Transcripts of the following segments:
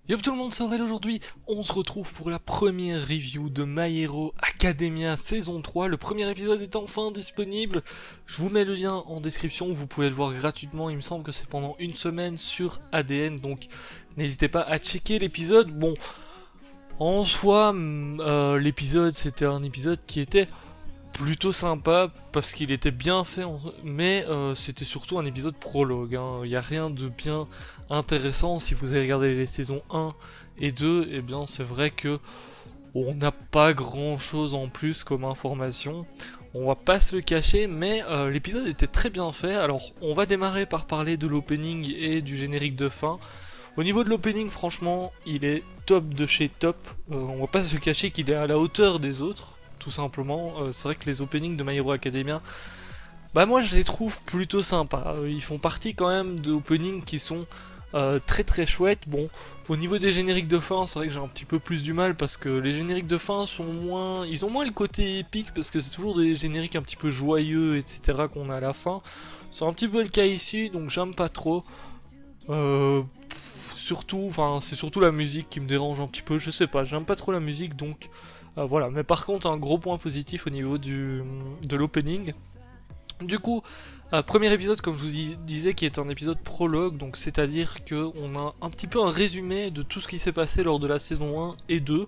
Yo tout le monde, c'est Aurel. Aujourd'hui, on se retrouve pour la première review de My Hero Academia saison 3. Le premier épisode est enfin disponible. Je vous mets le lien en description, vous pouvez le voir gratuitement. Il me semble que c'est pendant une semaine sur ADN, donc n'hésitez pas à checker l'épisode. Bon, en soi, l'épisode c'était un épisode qui était plutôt sympa parce qu'il était bien fait, mais c'était surtout un épisode prologue. Il n'y a rien de bien intéressant. Si vous avez regardé les saisons 1 et 2, eh bien c'est vrai que on n'a pas grand chose en plus comme information. On va pas se le cacher, mais l'épisode était très bien fait. Alors on va démarrer par parler de l'opening et du générique de fin. Au niveau de l'opening, franchement, il est top de chez top. On va pas se le cacher qu'il est à la hauteur des autres. Tout simplement, c'est vrai que les openings de My Hero Academia, bah moi je les trouve plutôt sympas. Ils font partie quand même d'openings qui sont très très chouettes. Bon, au niveau des génériques de fin, c'est vrai que j'ai un petit peu plus du mal parce que les génériques de fin sont moins, ils ont moins le côté épique parce que c'est toujours des génériques un petit peu joyeux, etc. qu'on a à la fin. C'est un petit peu le cas ici, donc j'aime pas trop. Surtout, enfin c'est surtout la musique qui me dérange un petit peu. Je sais pas, j'aime pas trop la musique donc. Voilà, mais par contre un gros point positif au niveau de l'opening. Du coup, premier épisode comme je vous disais qui est un épisode prologue, donc c'est-à-dire qu'on a un petit peu un résumé de tout ce qui s'est passé lors de la saison 1 et 2.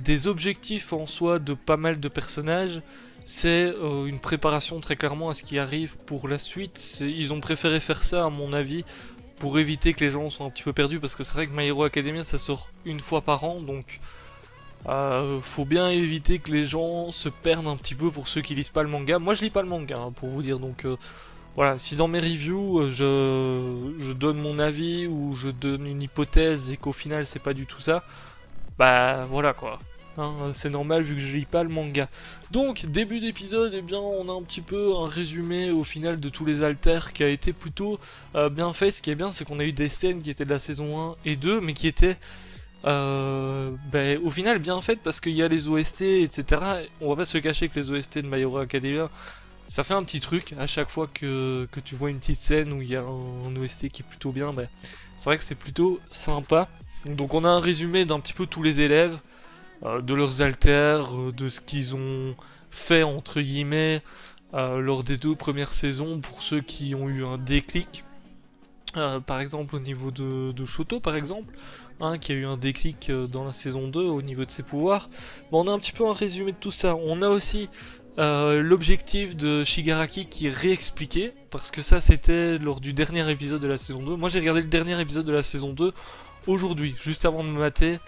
Des objectifs en soi de pas mal de personnages, c'est une préparation très clairement à ce qui arrive pour la suite. Ils ont préféré faire ça à mon avis pour éviter que les gens soient un petit peu perdus parce que c'est vrai que My Hero Academia ça sort une fois par an donc... faut bien éviter que les gens se perdent un petit peu pour ceux qui lisent pas le manga. Moi je lis pas le manga hein, pour vous dire, donc voilà, si dans mes reviews je donne mon avis ou je donne une hypothèse et qu'au final c'est pas du tout ça, bah voilà quoi. Hein, c'est normal vu que je lis pas le manga. Donc début d'épisode, eh bien on a un petit peu un résumé au final de tous les alters qui a été plutôt bien fait. Ce qui est bien c'est qu'on a eu des scènes qui étaient de la saison 1 et 2 mais qui étaient au final bien fait parce qu'il y a les OST etc. On va pas se cacher que les OST de My Hero Academia ça fait un petit truc à chaque fois que tu vois une petite scène où il y a un OST qui est plutôt bien, c'est vrai que c'est plutôt sympa. Donc on a un résumé d'un petit peu tous les élèves, de leurs alters, de ce qu'ils ont fait entre guillemets lors des 2 premières saisons pour ceux qui ont eu un déclic. Par exemple au niveau de Shoto par exemple, hein, qui a eu un déclic dans la saison 2 au niveau de ses pouvoirs. Bon, on a un petit peu un résumé de tout ça. On a aussi l'objectif de Shigaraki qui est réexpliqué, parce que ça c'était lors du dernier épisode de la saison 2. Moi j'ai regardé le dernier épisode de la saison 2 aujourd'hui, juste avant de me mater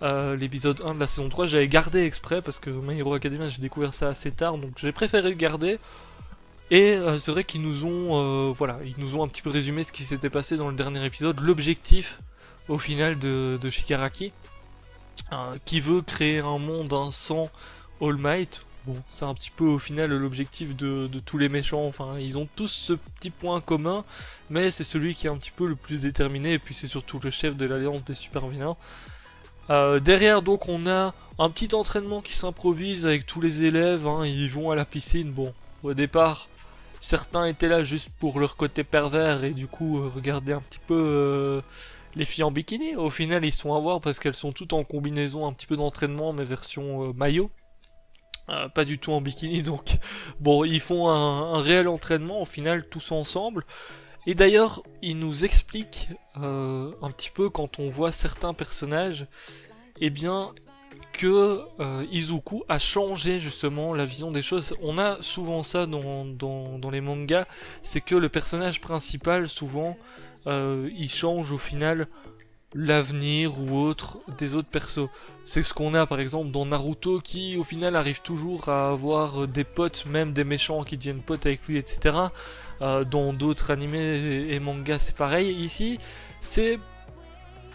l'épisode 1 de la saison 3. J'avais gardé exprès parce que My Hero Academia j'ai découvert ça assez tard, donc j'ai préféré le garder. Et c'est vrai qu'ils nous ont, voilà, ils nous ont un petit peu résumé ce qui s'était passé dans le dernier épisode, l'objectif au final de Shigaraki, qui veut créer un monde sans All Might. Bon, c'est un petit peu au final l'objectif de tous les méchants, enfin ils ont tous ce petit point commun, mais c'est celui qui est un petit peu le plus déterminé, et puis c'est surtout le chef de l'alliance des super vilains. Derrière donc on a un petit entraînement qui s'improvise avec tous les élèves, hein, ils vont à la piscine. Bon, au départ certains étaient là juste pour leur côté pervers et du coup regarder un petit peu les filles en bikini. Au final ils sont à voir parce qu'elles sont toutes en combinaison un petit peu d'entraînement mais version maillot. Pas du tout en bikini, donc bon, ils font un réel entraînement au final tous ensemble. Et d'ailleurs ils nous expliquent un petit peu quand on voit certains personnages, eh bien que Izuku a changé justement la vision des choses. On a souvent ça dans les mangas, c'est que le personnage principal souvent il change au final l'avenir ou autre des autres persos. C'est ce qu'on a par exemple dans Naruto qui au final arrive toujours à avoir des potes, même des méchants qui deviennent potes avec lui, etc. Dans d'autres animés et mangas c'est pareil. Ici c'est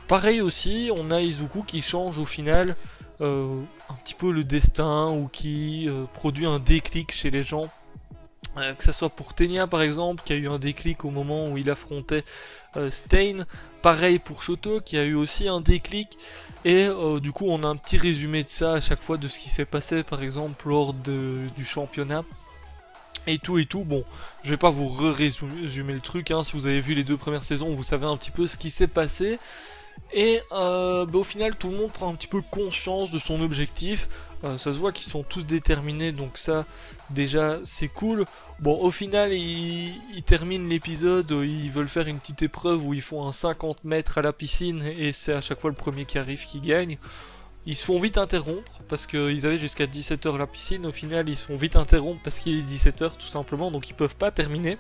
pareil aussi, on a Izuku qui change au final un petit peu le destin ou qui produit un déclic chez les gens. Que ça soit pour Tenya par exemple, qui a eu un déclic au moment où il affrontait Stain. Pareil pour Shoto, qui a eu aussi un déclic. Et du coup, on a un petit résumé de ça à chaque fois, de ce qui s'est passé par exemple lors du championnat. Et tout. Bon, je vais pas vous résumer le truc, hein. Si vous avez vu les 2 premières saisons, vous savez un petit peu ce qui s'est passé. Et au final tout le monde prend un petit peu conscience de son objectif. Ça se voit qu'ils sont tous déterminés, donc ça déjà c'est cool. Bon, au final ils terminent l'épisode, ils veulent faire une petite épreuve où ils font un 50 mètres à la piscine et c'est à chaque fois le premier qui arrive qui gagne. Ils se font vite interrompre parce qu'ils avaient jusqu'à 17h la piscine, au final ils se font vite interrompre parce qu'il est 17h tout simplement, donc ils peuvent pas terminer.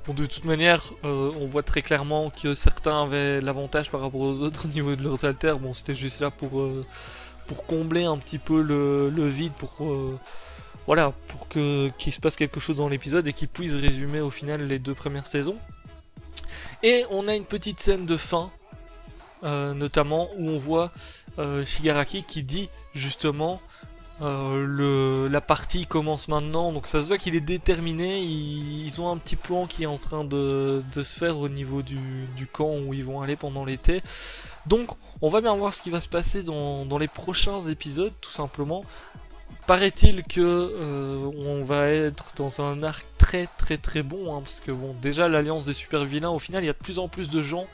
Bon, de toute manière, on voit très clairement que certains avaient l'avantage par rapport aux autres au niveau de leurs haltères. Bon, c'était juste là pour combler un petit peu le vide, voilà, pour qu'il se passe quelque chose dans l'épisode et qu'il puisse résumer au final les 2 premières saisons. Et on a une petite scène de fin, notamment où on voit Shigaraki qui dit justement la partie commence maintenant, donc ça se voit qu'il est déterminé. Ils ont un petit plan qui est en train de se faire au niveau du camp où ils vont aller pendant l'été. Donc on va bien voir ce qui va se passer dans les prochains épisodes, tout simplement. Paraît-il que on va être dans un arc très bon, hein, parce que bon, déjà l'alliance des super vilains, au final il y a de plus en plus de gens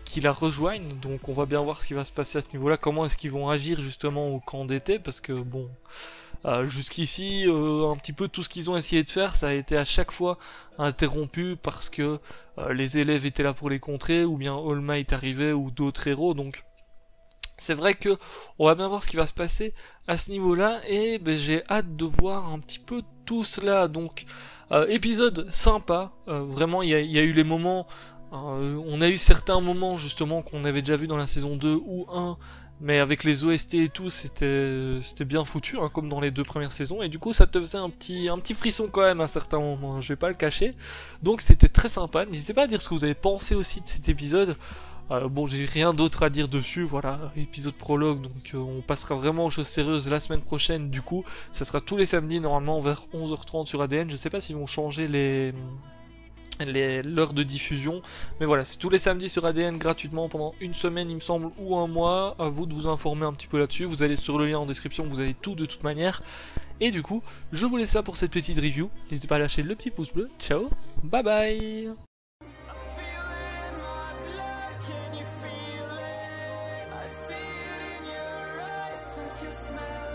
qui la rejoignent, donc on va bien voir ce qui va se passer à ce niveau-là, comment est-ce qu'ils vont agir justement au camp d'été, parce que bon, jusqu'ici, un petit peu tout ce qu'ils ont essayé de faire, ça a été à chaque fois interrompu parce que les élèves étaient là pour les contrer, ou bien All Might arrivait, ou d'autres héros, donc c'est vrai que on va bien voir ce qui va se passer à ce niveau-là, et j'ai hâte de voir un petit peu tout cela, donc épisode sympa, vraiment il y a eu les moments. On a eu certains moments justement qu'on avait déjà vu dans la saison 2 ou 1, mais avec les OST et tout, c'était bien foutu, hein, comme dans les 2 premières saisons, et du coup ça te faisait un petit frisson quand même à certains moments, hein, je vais pas le cacher. Donc c'était très sympa. N'hésitez pas à dire ce que vous avez pensé aussi de cet épisode. Bon, j'ai rien d'autre à dire dessus, voilà, épisode prologue, donc on passera vraiment aux choses sérieuses la semaine prochaine. Du coup, ça sera tous les samedis normalement vers 11h30 sur ADN. Je sais pas s'ils vont changer l'heure de diffusion, mais voilà, c'est tous les samedis sur ADN gratuitement pendant une semaine il me semble, ou un mois. À vous de vous informer un petit peu là-dessus, vous allez sur le lien en description, vous avez tout de toute manière. Et du coup, je vous laisse ça pour cette petite review. N'hésitez pas à lâcher le petit pouce bleu. Ciao, bye bye. Can you feel it? I see it in your eyes. I can smell